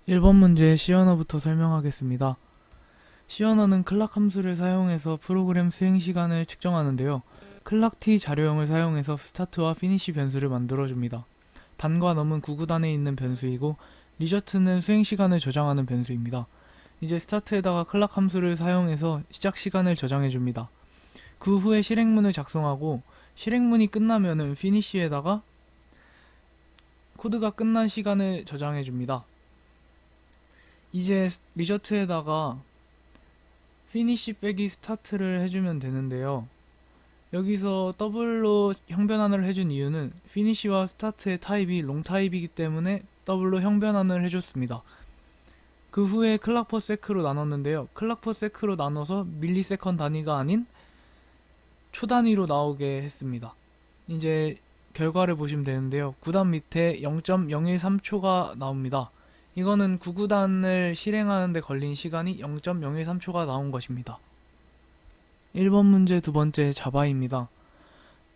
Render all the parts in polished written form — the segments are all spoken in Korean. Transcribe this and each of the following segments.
1번 문제 시언어부터 설명하겠습니다. 시언어는 클락 함수를 사용해서 프로그램 수행 시간을 측정하는데요. 클락T 자료형을 사용해서 스타트와 피니시 변수를 만들어줍니다. 단과 넘은 구구단에 있는 변수이고 리저트는 수행 시간을 저장하는 변수입니다. 이제 스타트에다가 클락 함수를 사용해서 시작 시간을 저장해줍니다. 그 후에 실행문을 작성하고 실행문이 끝나면은 피니시에다가 코드가 끝난 시간을 저장해줍니다. 이제 리저트에다가 피니시 빼기 스타트를 해주면 되는데요. 여기서 더블로 형변환을 해준 이유는 피니시와 스타트의 타입이 롱 타입이기 때문에 더블로 형변환을 해줬습니다. 그 후에 클락 퍼 세크로 나눴는데요. 클락 퍼 세크로 나눠서 밀리세컨 단위가 아닌 초 단위로 나오게 했습니다. 이제 결과를 보시면 되는데요. 9단 밑에 0.013초가 나옵니다. 이거는 9구단을 실행하는데 걸린 시간이 0.013초가 나온 것입니다. 1번 문제 두 번째 자바입니다.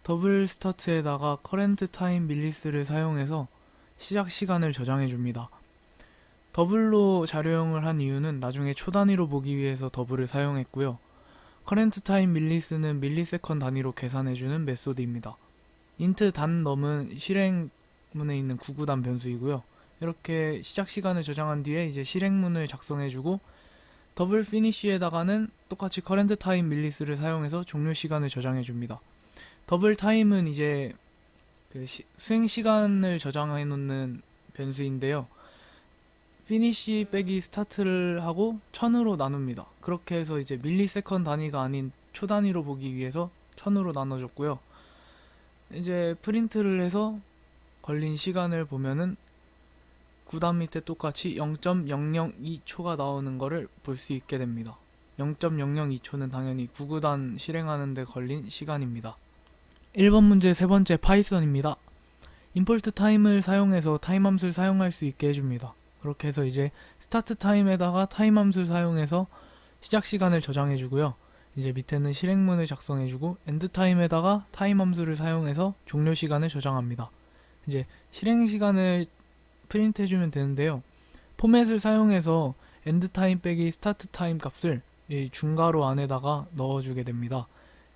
더블 스타트에다가 커렌트 타임 밀리스를 사용해서 시작 시간을 저장해 줍니다. 더블로 자료형을 한 이유는 나중에 초 단위로 보기 위해서 더블을 사용했고요. 커렌트 타임 밀리스는 밀리세컨 단위로 계산해주는 메소드입니다. 인트 단 넘은 실행문에 있는 9구단 변수이고요. 이렇게 시작 시간을 저장한 뒤에 이제 실행문을 작성해주고 더블 피니쉬에다가는 똑같이 커렌트 타임 밀리스를 사용해서 종료 시간을 저장해줍니다. 더블 타임은 이제 그 수행 시간을 저장해 놓는 변수인데요. 피니쉬 빼기 스타트를 하고 1000으로 나눕니다. 그렇게 해서 이제 밀리세컨 단위가 아닌 초 단위로 보기 위해서 1000으로 나눠줬고요. 이제 프린트를 해서 걸린 시간을 보면은 9단 밑에 똑같이 0.002초가 나오는 거를 볼 수 있게 됩니다. 0.002초는 당연히 9구단 실행하는데 걸린 시간입니다. 1번 문제 세 번째 파이썬입니다. 임포트 타임을 사용해서 타임 함수를 사용할 수 있게 해줍니다. 그렇게 해서 이제 스타트 타임에다가 타임 함수를 사용해서 시작 시간을 저장해주고요. 이제 밑에는 실행문을 작성해주고 엔드 타임에다가 타임 함수를 사용해서 종료 시간을 저장합니다. 이제 실행 시간을 프린트 해주면 되는데요. 포맷을 사용해서 엔드 타임 빼기 스타트 타임 값을 이 중괄호 안에다가 넣어주게 됩니다.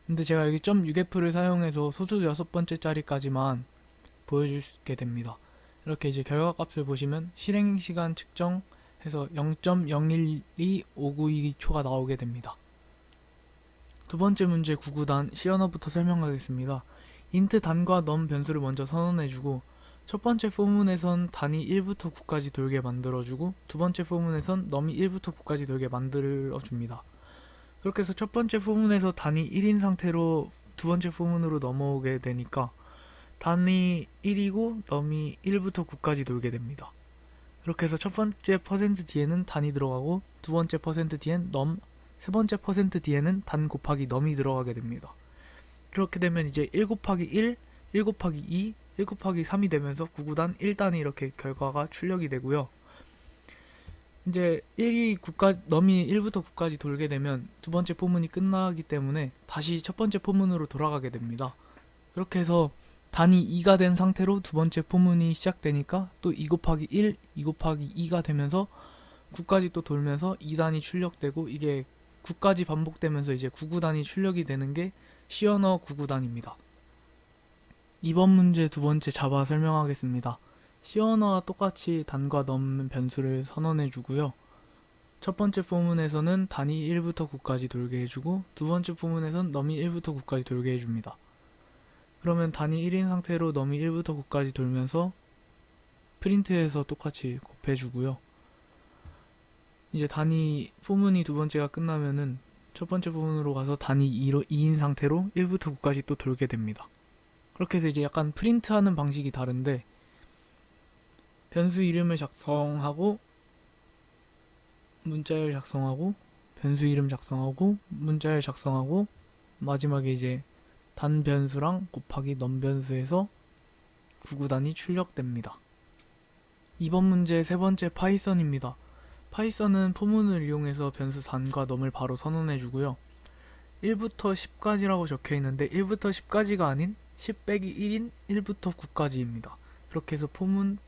근데 제가 여기 .6f를 사용해서 소수 6번째 자리까지만 보여주게 됩니다. 이렇게 이제 결과값을 보시면 실행시간 측정해서 0.012592초가 나오게 됩니다. 두 번째 문제 9구단 시언어부터 설명하겠습니다. 인트 단과 넘 변수를 먼저 선언해주고 첫 번째 포문에선 단위 1부터 9까지 돌게 만들어주고 두 번째 포문에선 넘이 1부터 9까지 돌게 만들어줍니다. 그렇게 해서 첫 번째 포문에서 단위 1인 상태로 두 번째 포문으로 넘어오게 되니까 단위 1이고 넘이 1부터 9까지 돌게 됩니다. 이렇게 해서 첫 번째 퍼센트 뒤에는 단위 들어가고 두 번째 퍼센트 뒤엔 넘, 세 번째 퍼센트 뒤에는 단 곱하기 넘이 들어가게 됩니다. 이렇게 되면 이제 1 곱하기 1, 1 곱하기 2, 1 곱하기 3이 되면서 9구단 1단이 이렇게 결과가 출력이 되고요. 이제 1이 9까지, 넘이 1부터 9까지 돌게 되면 두 번째 포문이 끝나기 때문에 다시 첫 번째 포문으로 돌아가게 됩니다. 그렇게 해서 단위 2가 된 상태로 두 번째 포문이 시작되니까 또 2 곱하기 1, 2 곱하기 2가 되면서 9까지 또 돌면서 2단이 출력되고 이게 9까지 반복되면서 이제 9구단이 출력이 되는 게 시언어 9구단입니다. 이번 문제 두 번째 자바 설명하겠습니다. 시언어와 똑같이 단과 넘 변수를 선언해 주고요. 첫 번째 포문에서는 단위 1부터 9까지 돌게 해주고 두 번째 포문에선 넘이 1부터 9까지 돌게 해줍니다. 그러면 단위 1인 상태로 넘이 1부터 9까지 돌면서 프린트해서 똑같이 곱해주고요. 이제 단위 포문이 두 번째가 끝나면은 첫 번째 포문으로 가서 단위 2인 상태로 1부터 9까지 또 돌게 됩니다. 그렇게 해서 이제 약간 프린트하는 방식이 다른데 변수 이름을 작성하고 문자열 작성하고 변수 이름 작성하고 문자열 작성하고 마지막에 이제 단 변수랑 곱하기 넘 변수에서 9구단이 출력됩니다. 이번 문제 세 번째 파이썬입니다. 파이썬은 포문을 이용해서 변수 단과 넘을 바로 선언해 주고요. 1부터 10까지라고 적혀 있는데 1부터 10까지가 아닌 10 빼기 1인 1부터 9까지입니다. 이렇게 해서 포문을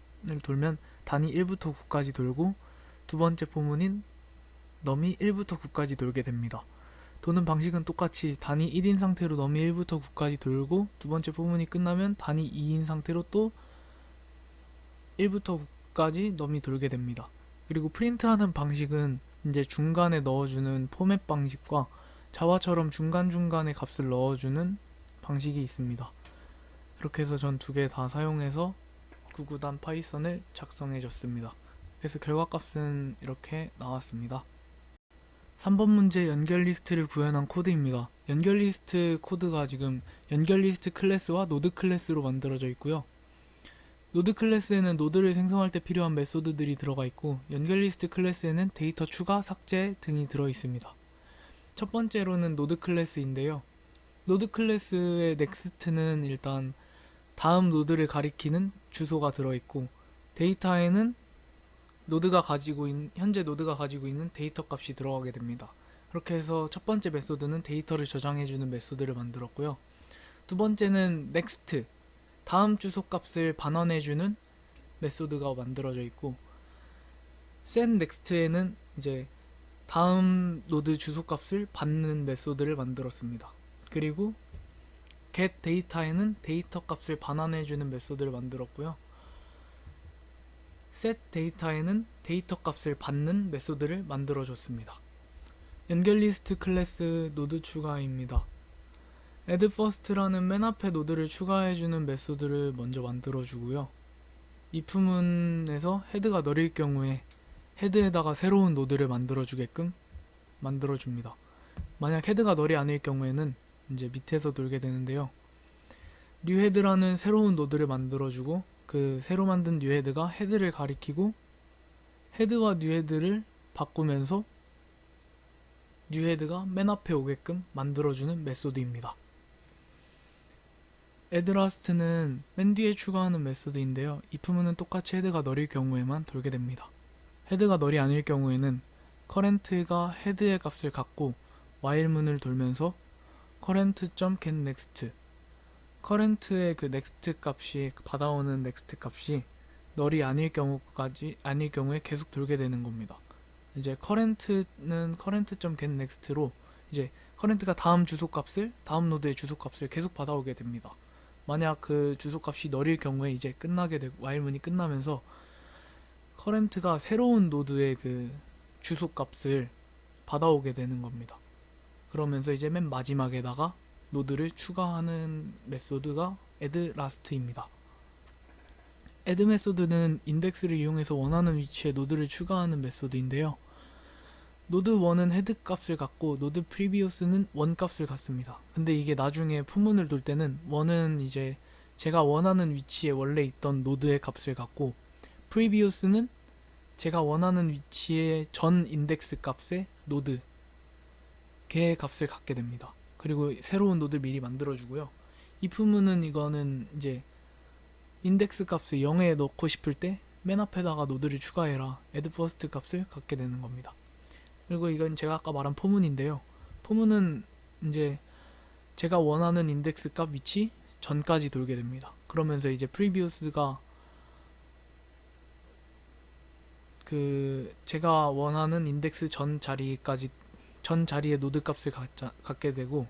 돌면 단위 1부터 9까지 돌고 두 번째 포문인 num이 1부터 9까지 돌게 됩니다. 도는 방식은 똑같이 단위 1인 상태로 num이 1부터 9까지 돌고 두 번째 포문이 끝나면 단위 2인 상태로 또 1부터 9까지 num이 돌게 됩니다. 그리고 프린트하는 방식은 이제 중간에 넣어주는 포맷 방식과 자와처럼 중간중간에 값을 넣어주는 방식이 있습니다. 이렇게 해서 전 두 개 다 사용해서 구구단 파이썬을 작성해 줬습니다. 그래서 결과값은 이렇게 나왔습니다. 3번 문제 연결 리스트를 구현한 코드입니다. 연결 리스트 코드가 지금 연결 리스트 클래스와 노드 클래스로 만들어져 있고요. 노드 클래스에는 노드를 생성할 때 필요한 메소드들이 들어가 있고 연결 리스트 클래스에는 데이터 추가, 삭제 등이 들어 있습니다. 첫 번째로는 노드 클래스인데요. 노드 클래스의 넥스트는 일단 다음 노드를 가리키는 주소가 들어있고 데이터에는 현재 노드가 가지고 있는 데이터 값이 들어가게 됩니다. 그렇게 해서 첫 번째 메소드는 데이터를 저장해주는 메소드를 만들었고요. 두 번째는 next, 다음 주소 값을 반환해주는 메소드가 만들어져 있고 set next에는 이제 다음 노드 주소 값을 받는 메소드를 만들었습니다. 그리고 get data에는 데이터 값을 반환해주는 메소드를 만들었고요. set data에는 데이터 값을 받는 메소드를 만들어줬습니다. 연결 리스트 클래스 노드 추가입니다. add first라는 맨 앞에 노드를 추가해주는 메소드를 먼저 만들어주고요. if문에서 헤드가 널일 경우에 헤드에다가 새로운 노드를 만들어주게끔 만들어줍니다. 만약 헤드가 널이 아닐 경우에는 이제 밑에서 돌게 되는데요. newHead라는 새로운 노드를 만들어주고 그 새로 만든 newHead가 헤드를 가리키고 헤드와 newHead를 바꾸면서 newHead가 맨 앞에 오게끔 만들어주는 메소드입니다. addLast는 맨 뒤에 추가하는 메소드인데요. if문은 똑같이 헤드가 널일 경우에만 돌게 됩니다. 헤드가 널이 아닐 경우에는 current가 헤드의 값을 갖고 while문을 돌면서 current.getNext current의 그 next 값이 받아오는 next 값이 널이 아닐 경우에 계속 돌게 되는 겁니다. 이제 current는 current.getNext로 이제 current가 다음 주소 값을 다음 노드의 주소 값을 계속 받아오게 됩니다. 만약 그 주소 값이 널일 경우에 이제 끝나게 되고 while문이 끝나면서 current가 새로운 노드의 그 주소 값을 받아오게 되는 겁니다. 그러면서 이제 맨 마지막에다가 노드를 추가하는 메소드가 addLast입니다. add 메소드는 인덱스를 이용해서 원하는 위치에 노드를 추가하는 메소드인데요. 노드 1은 헤드 값을 갖고 노드 previous는 1 값을 갖습니다. 근데 이게 나중에 포문을 돌 때는 1은 이제 제가 원하는 위치에 원래 있던 노드의 값을 갖고 previous는 제가 원하는 위치의 전 인덱스 값의 노드 걔의 값을 갖게 됩니다. 그리고 새로운 노드를 미리 만들어주고요. if문은 이거는 이제 인덱스 값을 0에 넣고 싶을 때 맨 앞에다가 노드를 추가해라 add first 값을 갖게 되는 겁니다. 그리고 이건 제가 아까 말한 포문인데요. 포문은 이제 제가 원하는 인덱스 값 위치 전까지 돌게 됩니다. 그러면서 이제 previous가 그 제가 원하는 인덱스 전 자리의 노드 값을 갖게 되고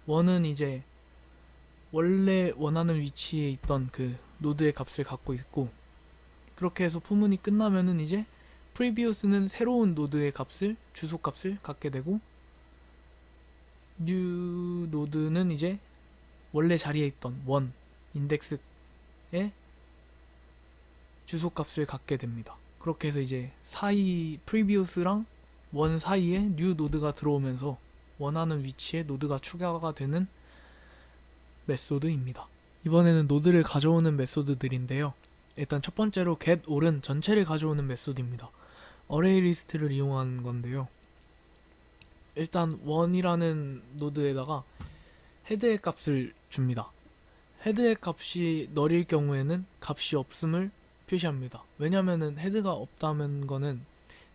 1은 이제 원래 원하는 위치에 있던 그 노드의 값을 갖고 있고 그렇게 해서 포문이 끝나면은 이제 previous는 새로운 노드의 주소 값을 갖게 되고 new 노드는 이제 원래 자리에 있던 인덱스의 주소 값을 갖게 됩니다. 그렇게 해서 이제 previous랑 1 사이에 new 노드가 들어오면서 원하는 위치에 노드가 추가가 되는 메소드입니다. 이번에는 노드를 가져오는 메소드들인데요. 일단 첫 번째로 getAll은 전체를 가져오는 메소드입니다. 어레이 리스트를 이용한 건데요. 일단 1이라는 노드에다가 헤드의 값을 줍니다. 헤드의 값이 널일 경우에는 값이 없음을 표시합니다. 왜냐면은 헤드가 없다는 거는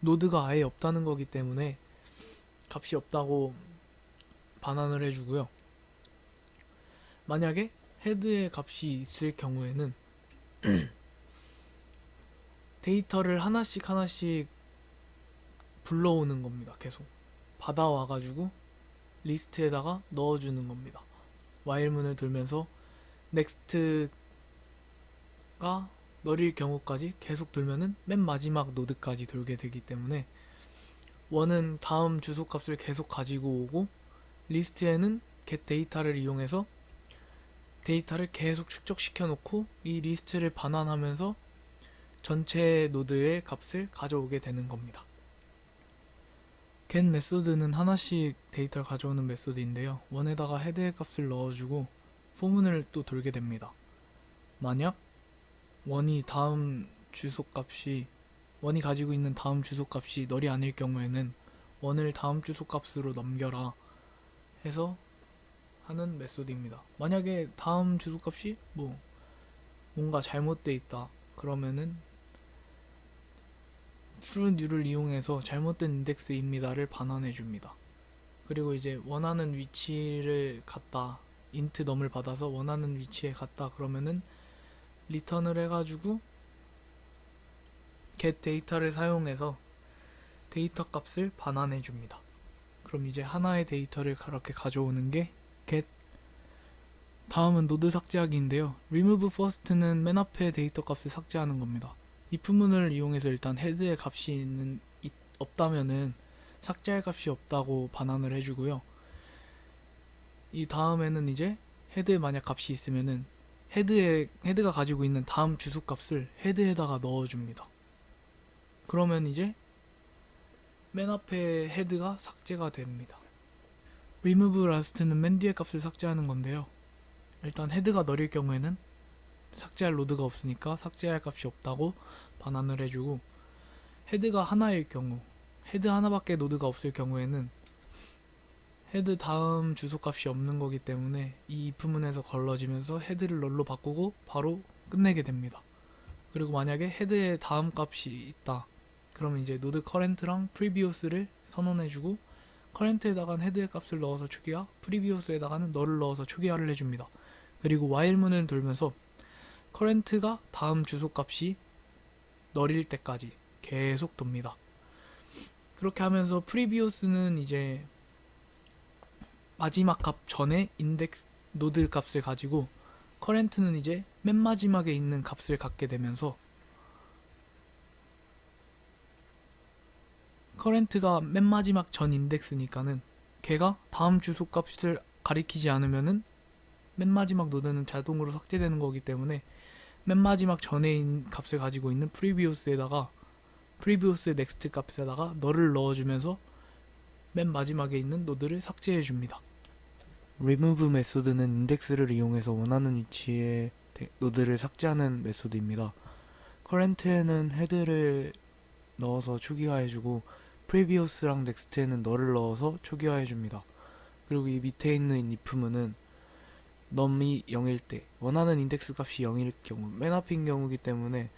노드가 아예 없다는 거기 때문에 값이 없다고 반환을 해주고요. 만약에 헤드의 값이 있을 경우에는 데이터를 하나씩 불러오는 겁니다. 계속 받아와가지고 리스트에다가 넣어주는 겁니다. while문을 돌면서 next가 너릴 경우까지 계속 돌면은 맨 마지막 노드까지 돌게 되기 때문에 원은 다음 주소값을 계속 가지고 오고 리스트에는 get 데이터를 이용해서 데이터를 계속 축적시켜 놓고 이 리스트를 반환하면서 전체 노드의 값을 가져오게 되는 겁니다. get 메소드는 하나씩 데이터를 가져오는 메소드인데요. 원에다가 헤드의 값을 넣어주고 포문을 또 돌게 됩니다. 만약 원이 가지고 있는 다음 주소값이 널이 아닐 경우에는 원을 다음 주소값으로 넘겨라 해서 하는 메소드입니다. 만약에 다음 주소값이 뭔가 잘못되어 있다 그러면은 true new를 이용해서 잘못된 인덱스입니다를 반환해 줍니다. 그리고 이제 원하는 위치를 갖다 int num을 받아서 원하는 위치에 갖다 그러면은 리턴을 해가지고 get 데이터를 사용해서 데이터 값을 반환해 줍니다. 그럼 이제 하나의 데이터를 그렇게 가져오는 게 get. 다음은 노드 삭제하기인데요. remove first는 맨 앞에 데이터 값을 삭제하는 겁니다. if문을 이용해서 일단 헤드의 값이 없다면은 삭제할 값이 없다고 반환을 해주고요. 이 다음에는 이제 헤드에 만약 값이 있으면은 헤드가 가지고 있는 다음 주소 값을 헤드에다가 넣어줍니다. 그러면 이제 맨 앞에 헤드가 삭제가 됩니다. remove last는 맨 뒤에 값을 삭제하는 건데요. 일단 헤드가 널일 경우에는 삭제할 노드가 없으니까 삭제할 값이 없다고 반환을 해주고 헤드가 하나일 경우 헤드 하나밖에 노드가 없을 경우에는 헤드 다음 주소값이 없는 거기 때문에 이 if문에서 걸러지면서 헤드를 널로 바꾸고 바로 끝내게 됩니다. 그리고 만약에 헤드에 다음 값이 있다 그러면 이제 노드 current랑 previous를 선언해주고 current에다가는 헤드의 값을 넣어서 초기화, previous에다가는 널을 넣어서 초기화를 해줍니다. 그리고 while문을 돌면서 current가 다음 주소값이 널일 때까지 계속 돕니다. 그렇게 하면서 previous는 이제 마지막 값 전에 인덱스 노드 값을 가지고 current는 이제 맨 마지막에 있는 값을 갖게 되면서 current가 맨 마지막 전 인덱스니까는 걔가 다음 주소 값을 가리키지 않으면은 맨 마지막 노드는 자동으로 삭제되는 거기 때문에 맨 마지막 전에 있는 값을 가지고 있는 previous의 next 값에다가 널을 넣어주면서 맨 마지막에 있는 노드를 삭제해 줍니다. remove 메소드는 인덱스를 이용해서 원하는 위치에 노드를 삭제하는 메소드입니다. current에는 헤드를 넣어서 초기화해주고 previous랑 next에는 널을 넣어서 초기화해줍니다. 그리고 이 밑에 있는 if문은 num이 0일 때 원하는 인덱스 값이 0일 경우 맨 앞인 경우이기 때문에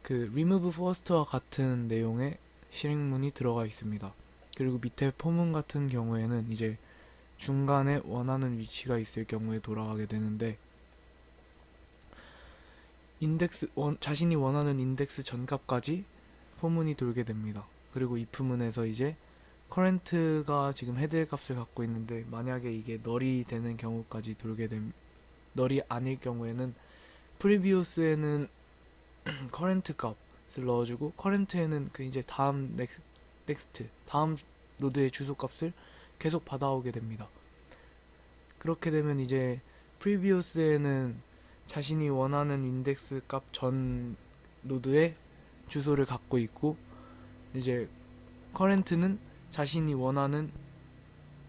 그 remove first와 같은 내용의 실행문이 들어가 있습니다. 그리고 밑에 포문 같은 경우에는 이제 중간에 원하는 위치가 있을 경우에 돌아가게 되는데 자신이 원하는 인덱스 전값까지 포문이 돌게 됩니다. 그리고 if문에서 이제 current가 지금 헤드의 값을 갖고 있는데 만약에 이게 널이 되는 경우까지 널이 아닐 경우에는 previous에는 current 값을 넣어주고 current에는 그 이제 다음 next 다음 노드의 주소 값을 계속 받아오게 됩니다. 그렇게 되면 이제 previous에는 자신이 원하는 인덱스 값 전 노드의 주소를 갖고 있고 이제 current는 자신이 원하는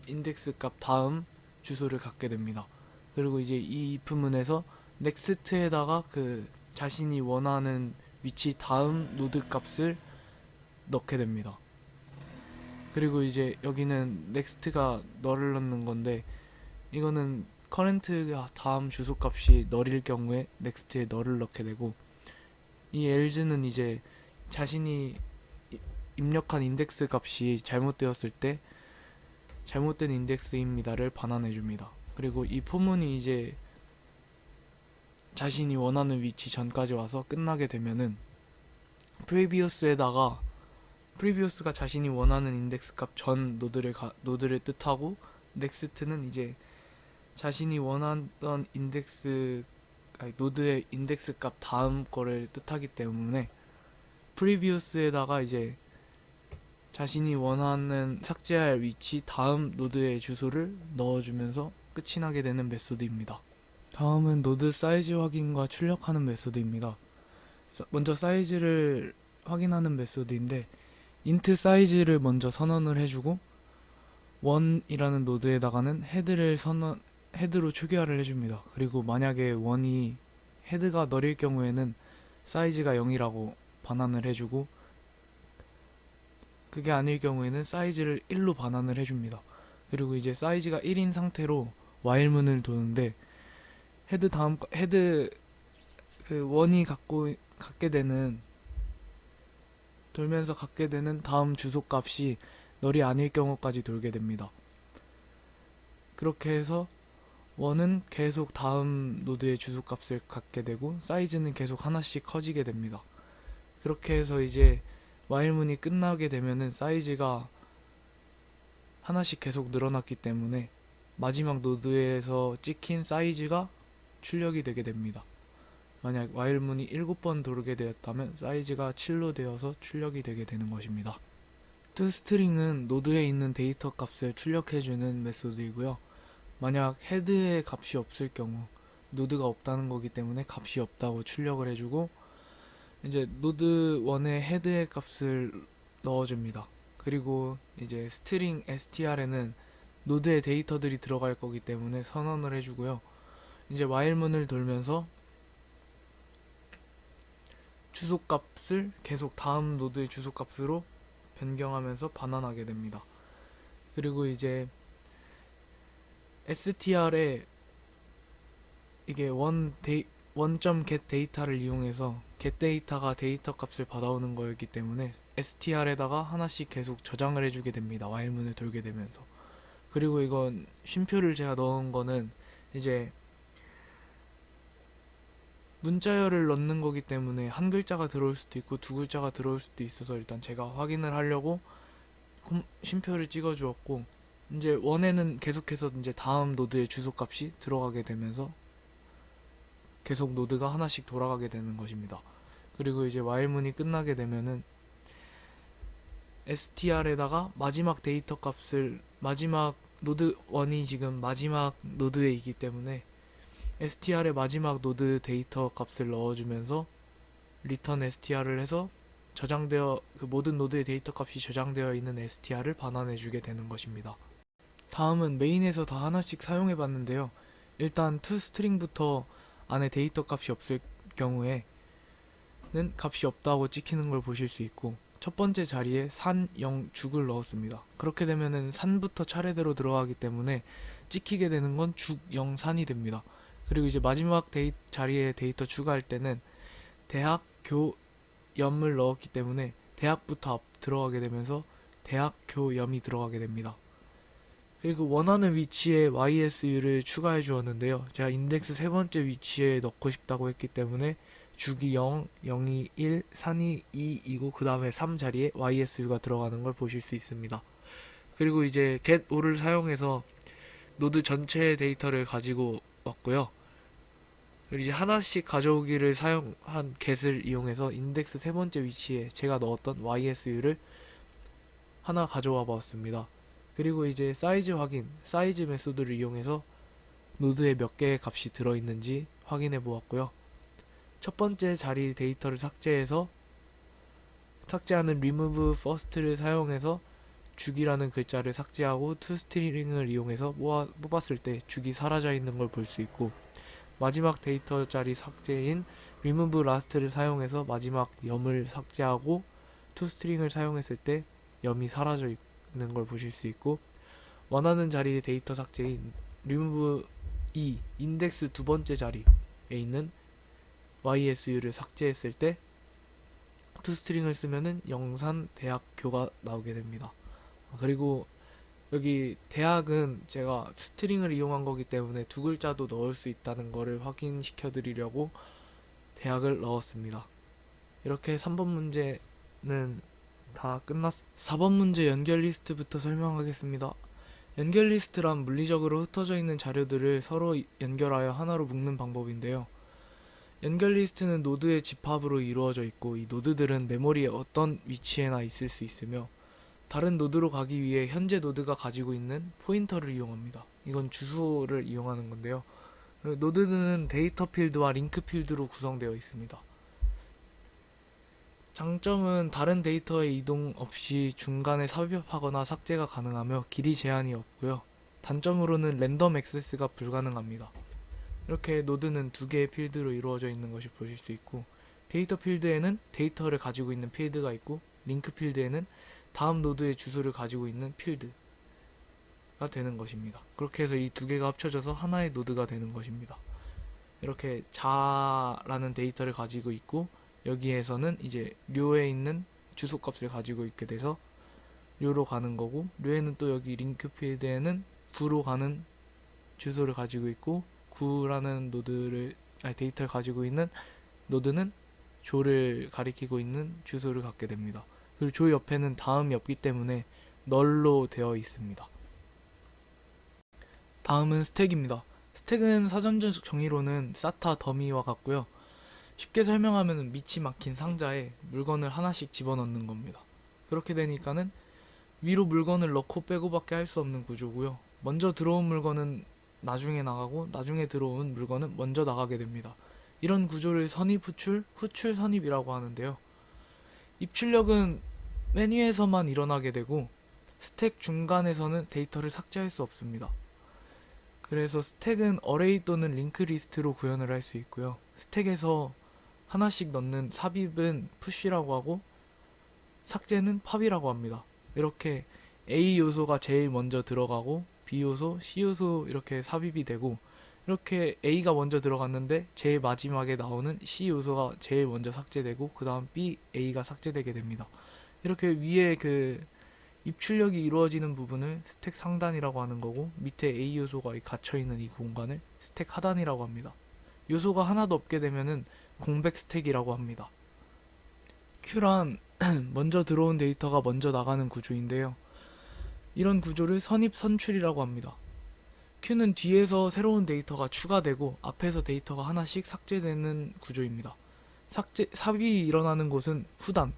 인덱스 값 다음 주소를 갖게 됩니다. 그리고 이제 이 if문에서 next에다가 그 자신이 원하는 위치 다음 노드 값을 넣게 됩니다. 그리고 이제 여기는 next가 널을 넣는 건데 이거는 current가 다음 주소 값이 널일 경우에 next에 널을 넣게 되고 이 else는 이제 자신이 입력한 인덱스 값이 잘못되었을 때 잘못된 인덱스입니다를 반환해줍니다. 그리고 이 포문이 이제 자신이 원하는 위치 전까지 와서 끝나게 되면은 previous에다가 previous가 자신이 원하는 인덱스 값 전 노드를 뜻하고, next는 이제 자신이 원하던 노드의 인덱스 값 다음 거를 뜻하기 때문에 previous에다가 이제 자신이 원하는 삭제할 위치 다음 노드의 주소를 넣어주면서 끝이 나게 되는 메소드입니다. 다음은 노드 사이즈 확인과 출력하는 메소드입니다. 먼저 사이즈를 확인하는 메소드인데, int 사이즈를 먼저 선언을 해주고 1이라는 노드에다가는 헤드로 초기화를 해줍니다. 그리고 만약에 1이 헤드가 널일 경우에는 사이즈가 0이라고 반환을 해주고, 그게 아닐 경우에는 사이즈를 1로 반환을 해줍니다. 그리고 이제 사이즈가 1인 상태로 while문을 도는데, 헤드 그 1이 돌면서 갖게 되는 다음 주소값이 널이 아닐 경우까지 돌게 됩니다. 그렇게 해서 1은 계속 다음 노드의 주소값을 갖게 되고, 사이즈는 계속 하나씩 커지게 됩니다. 그렇게 해서 이제 while문이 끝나게 되면은 사이즈가 하나씩 계속 늘어났기 때문에 마지막 노드에서 찍힌 사이즈가 출력이 되게 됩니다. 만약 while문이 7번 돌게 되었다면 사이즈가 7로 되어서 출력이 되게 되는 것입니다. toString은 노드에 있는 데이터 값을 출력해주는 메소드이고요. 만약 헤드에 값이 없을 경우, 노드가 없다는 거기 때문에 값이 없다고 출력을 해주고, 이제 노드 1의 헤드의 값을 넣어줍니다. 그리고 이제 스트링 str에는 노드의 데이터들이 들어갈 거기 때문에 선언을 해주고요. 이제 while문을 돌면서 주소값을 계속 다음 노드의 주소값으로 변경하면서 반환하게 됩니다. 그리고 이제 str에 이게 one.get 데이터를 이용해서 get 데이터가 데이터 값을 받아오는 거였기 때문에 str에다가 하나씩 계속 저장을 해주게 됩니다. while문을 돌게 되면서. 그리고 이건 쉼표를 제가 넣은 거는 이제 문자열을 넣는 거기 때문에 한 글자가 들어올 수도 있고 두 글자가 들어올 수도 있어서 일단 제가 확인을 하려고 쉼표를 찍어 주었고, 이제 원에는 계속해서 이제 다음 노드의 주소값이 들어가게 되면서 계속 노드가 하나씩 돌아가게 되는 것입니다. 그리고 이제 while문이 끝나게 되면은 str에다가 마지막 데이터 값을, 마지막 노드 1이 지금 마지막 노드에 있기 때문에 str의 마지막 노드 데이터 값을 넣어주면서 return str을 해서 그 모든 노드의 데이터 값이 저장되어 있는 str을 반환해 주게 되는 것입니다. 다음은 메인에서 다 하나씩 사용해 봤는데요. 일단 toString부터 안에 데이터 값이 없을 경우에는 값이 없다고 찍히는 걸 보실 수 있고, 첫 번째 자리에 산, 0, 죽을 넣었습니다. 그렇게 되면은 산부터 차례대로 들어가기 때문에 찍히게 되는 건 죽, 0, 산이 됩니다. 그리고 이제 마지막 자리에 데이터 추가할 때는 대학, 교, 염을 넣었기 때문에 대학부터 들어가게 되면서 대학, 교, 염이 들어가게 됩니다. 그리고 원하는 위치에 YSU를 추가해 주었는데요. 제가 인덱스 세 번째 위치에 넣고 싶다고 했기 때문에 죽이 0, 0이 1, 산이 2이고 그 다음에 3 자리에 YSU가 들어가는 걸 보실 수 있습니다. 그리고 이제 getO를 사용해서 노드 전체의 데이터를 가지고 왔고요. 그리고 이제 하나씩 가져오기를 사용한 get을 이용해서 인덱스 세 번째 위치에 제가 넣었던 YSU를 하나 가져와 보았습니다. 그리고 이제 사이즈 확인, 사이즈 메소드를 이용해서 노드에 몇 개의 값이 들어있는지 확인해 보았고요. 첫 번째 자리 데이터를 삭제하는 remove first를 사용해서 죽이라는 글자를 삭제하고 toString을 이용해서 뽑았을 때 죽이 사라져 있는 걸 볼 수 있고, 마지막 데이터 자리 삭제인 remove last를 사용해서 마지막 염을 삭제하고 toString을 사용했을 때 염이 사라져 있는 걸 보실 수 있고, 원하는 자리의 데이터 삭제인 remove 인덱스 두 번째 자리에 있는 YSU를 삭제했을 때 toString을 쓰면은 영산 대학교가 나오게 됩니다. 그리고 여기 대학은 제가 스트링을 이용한 거기 때문에 두 글자도 넣을 수 있다는 거를 확인시켜 드리려고 대학을 넣었습니다. 이렇게 3번 문제는 다 끝났. 4번 문제 연결 리스트부터 설명하겠습니다. 연결 리스트란 물리적으로 흩어져 있는 자료들을 서로 연결하여 하나로 묶는 방법인데요. 연결 리스트는 노드의 집합으로 이루어져 있고, 이 노드들은 메모리의 어떤 위치에나 있을 수 있으며 다른 노드로 가기 위해 현재 노드가 가지고 있는 포인터를 이용합니다. 이건 주소를 이용하는 건데요. 노드는 데이터 필드와 링크 필드로 구성되어 있습니다. 장점은 다른 데이터의 이동 없이 중간에 삽입하거나 삭제가 가능하며 길이 제한이 없고요. 단점으로는 랜덤 액세스가 불가능합니다. 이렇게 노드는 두 개의 필드로 이루어져 있는 것이 보실 수 있고, 데이터 필드에는 데이터를 가지고 있는 필드가 있고, 링크 필드에는 다음 노드의 주소를 가지고 있는 필드가 되는 것입니다. 그렇게 해서 이 두 개가 합쳐져서 하나의 노드가 되는 것입니다. 이렇게 자라는 데이터를 가지고 있고, 여기에서는 이제 료에 있는 주소 값을 가지고 있게 돼서 료로 가는 거고, 료에는 또 여기 링크 필드에는 구로 가는 주소를 가지고 있고, 구라는 데이터를 가지고 있는 노드는 조를 가리키고 있는 주소를 갖게 됩니다. 그리고 조 옆에는 다음이 없기 때문에 널로 되어 있습니다. 다음은 스택입니다. 스택은 사전적 정의로는 SATA 더미와 같고요. 쉽게 설명하면 밑이 막힌 상자에 물건을 하나씩 집어넣는 겁니다. 그렇게 되니까는 위로 물건을 넣고 빼고밖에 할 수 없는 구조고요. 먼저 들어온 물건은 나중에 나가고, 나중에 들어온 물건은 먼저 나가게 됩니다. 이런 구조를 선입 후출, 후출 선입이라고 하는데요. 입출력은 맨 위에서만 일어나게 되고, 스택 중간에서는 데이터를 삭제할 수 없습니다. 그래서 스택은 어레이 또는 링크 리스트로 구현을 할 수 있고요. 스택에서 하나씩 넣는 삽입은 푸시라고 하고, 삭제는 팝이라고 합니다. 이렇게 A 요소가 제일 먼저 들어가고, B 요소, C 요소 이렇게 삽입이 되고, 이렇게 A가 먼저 들어갔는데 제일 마지막에 나오는 C 요소가 제일 먼저 삭제되고, 그 다음 B, A가 삭제되게 됩니다. 이렇게 위에 그 입출력이 이루어지는 부분을 스택 상단이라고 하는 거고, 밑에 A 요소가 갇혀있는 이 공간을 스택 하단이라고 합니다. 요소가 하나도 없게 되면은 공백 스택이라고 합니다. Q란 먼저 들어온 데이터가 먼저 나가는 구조인데요. 이런 구조를 선입 선출이라고 합니다. Q는 뒤에서 새로운 데이터가 추가되고 앞에서 데이터가 하나씩 삭제되는 구조입니다. 삽입이 일어나는 곳은 후단,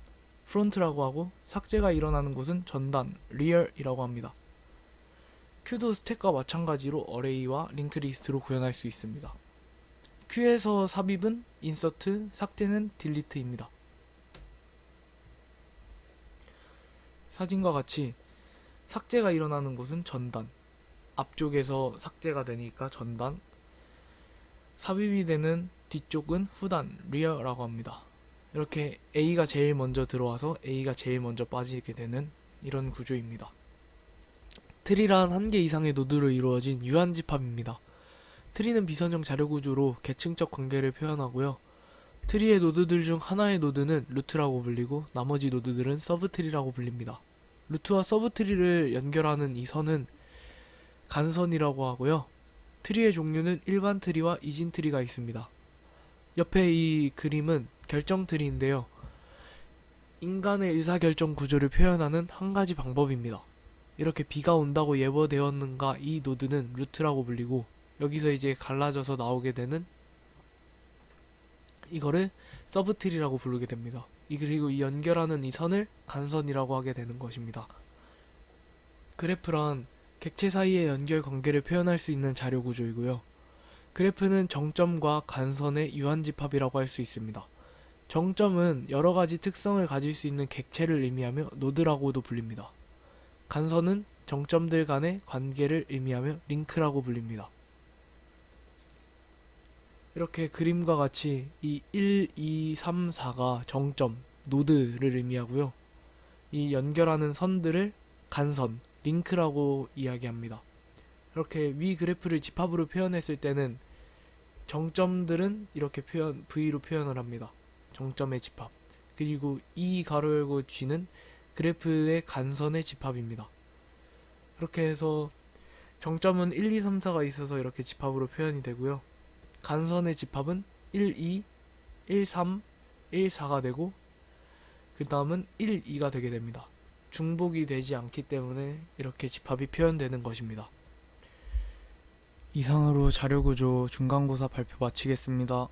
프론트라고 하고, 삭제가 일어나는 곳은 전단, 리얼이라고 합니다. Q도 스택과 마찬가지로 어레이와 링크 리스트로 구현할 수 있습니다. Q에서 삽입은 인서트, 삭제는 딜리트입니다. 사진과 같이 삭제가 일어나는 곳은 전단, 앞쪽에서 삭제가 되니까 전단, 삽입이 되는 뒤쪽은 후단, 리어라고 합니다. 이렇게 A가 제일 먼저 들어와서 A가 제일 먼저 빠지게 되는 이런 구조입니다. 트리란 한 개 이상의 노드로 이루어진 유한집합입니다. 트리는 비선형 자료 구조로 계층적 관계를 표현하고요. 트리의 노드들 중 하나의 노드는 루트라고 불리고, 나머지 노드들은 서브트리라고 불립니다. 루트와 서브트리를 연결하는 이 선은 간선이라고 하고요. 트리의 종류는 일반 트리와 이진 트리가 있습니다. 옆에 이 그림은 결정 트리인데요. 인간의 의사결정 구조를 표현하는 한 가지 방법입니다. 이렇게 비가 온다고 예보되었는가, 이 노드는 루트라고 불리고, 여기서 이제 갈라져서 나오게 되는 이거를 서브트리라고 부르게 됩니다. 그리고 이 연결하는 이 선을 간선이라고 하게 되는 것입니다. 그래프란 객체 사이의 연결 관계를 표현할 수 있는 자료 구조이고요. 그래프는 정점과 간선의 유한집합이라고 할 수 있습니다. 정점은 여러가지 특성을 가질 수 있는 객체를 의미하며 노드라고도 불립니다. 간선은 정점들 간의 관계를 의미하며 링크라고 불립니다. 이렇게 그림과 같이 이 1, 2, 3, 4가 정점, 노드를 의미하고요. 이 연결하는 선들을 간선, 링크라고 이야기합니다. 이렇게 위 그래프를 집합으로 표현했을 때는 정점들은 이렇게 V로 표현을 합니다. 정점의 집합. 그리고 E 가로 열고 G는 그래프의 간선의 집합입니다. 이렇게 해서 정점은 1, 2, 3, 4가 있어서 이렇게 집합으로 표현이 되고요. 간선의 집합은 1, 2, 1, 3, 1, 4가 되고, 그 다음은 1, 2가 되게 됩니다. 중복이 되지 않기 때문에 이렇게 집합이 표현되는 것입니다. 이상으로 자료구조 중간고사 발표 마치겠습니다.